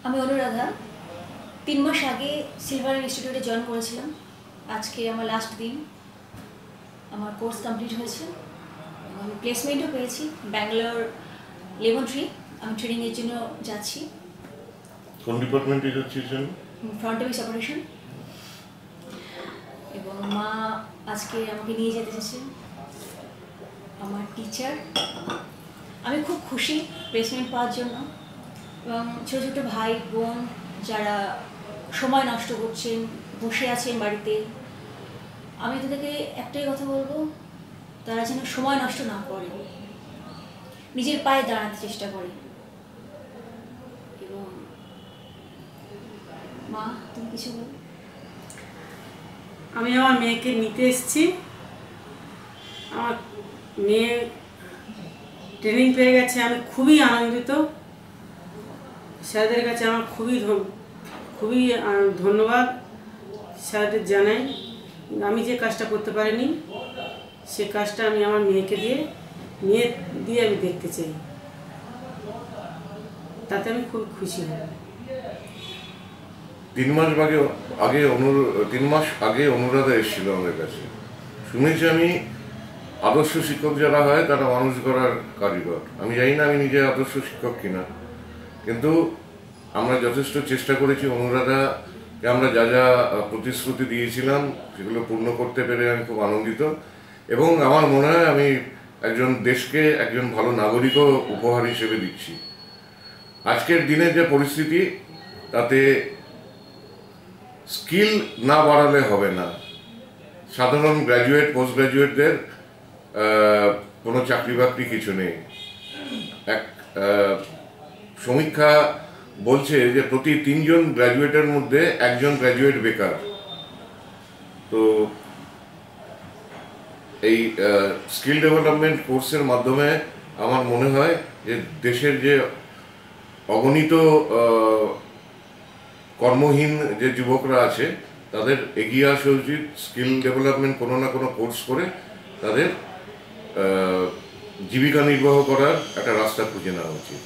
আমি অনুরাধা 3 মাস আগে সিলভার ইনস্টিটিউটে জয়েন করেছিলাম। আজকে আমার লাস্ট দিন। আমার কোর্স কমপ্লিট হয়েছে। আমি প্লেসমেন্টও পেয়েছি ব্যাঙ্গালোর লেমন ট্রি। আমি ট্রেনিংয়ের জন্য যাচ্ছি। কোন ডিপার্টমেন্টে যাচ্ছেন? Front office operation. এবং মা আজকে আমাকে নিয়ে যেতে এসেছে, আমার টিচার। আমি খুব খুশি প্লেসমেন্ট পাওয়ার জন্য। এবং ছোটো ছোটো ভাই বোন যারা সময় নষ্ট করছেন, বসে আছেন বাড়িতে, আমি তাদেরকে একটাই কথা বলবো, তারা যেন সময় নষ্ট না করে, নিজের পায়ে দাঁড়াতে চেষ্টা করে। এবং মা, তুমি কিছু বলো? আমি আমার মেয়েকে নিতে এসেছি। আমার মেয়ে ট্রেনিং পেয়ে গেছে, আমি খুবই আনন্দিত। স্যারদের কাছে আমার খুবই ধন্যবাদ স্যারদের জানাই। আমি যে কাজটা করতে পারিনি সে কাজটা আমি আমার মেয়ে দিয়ে আমি দেখতে চাই, তাতে আমি খুব খুশি হই। 3 মাস আগে অনুরাধা এসেছিল আমাদের কাছে। শুনেছি আমি আদর্শ শিক্ষক যারা হয় তারা মানুষ গড়ার কারিগর। আমি জানি না আমি নিজে আদর্শ শিক্ষক কিনা, কিন্তু আমরা যথেষ্ট চেষ্টা করেছি। অনুরাধাকে আমরা যা যা প্রতিশ্রুতি দিয়েছিলাম সেগুলো পূর্ণ করতে পেরে আমি খুব আনন্দিত। এবং আমার মনে হয় আমি দেশকে একজন ভালো নাগরিকও উপহার হিসেবে দিচ্ছি। আজকের দিনের যে পরিস্থিতি, তাতে স্কিল না বাড়ালে হবে না। সাধারণ গ্র্যাজুয়েট পোস্ট গ্র্যাজুয়েটদের কোনো চাকরি বাকরি কিছু নেই। এক সমীক্ষা বলছে যে প্রতি 3 জন গ্র্যাজুয়েটের মধ্যে 1 জন গ্র্যাজুয়েট বেকার। তো এই স্কিল ডেভেলপমেন্ট কোর্সের মাধ্যমে আমার মনে হয় যে দেশের যে অগণিত কর্মহীন যে যুবকরা আছে তাদের এগিয়ে আসা উচিত। স্কিল ডেভেলপমেন্ট কোনো না কোনো কোর্স করে তাদের জীবিকা নির্বাহ করার একটা রাস্তা খুঁজে নেওয়া উচিত।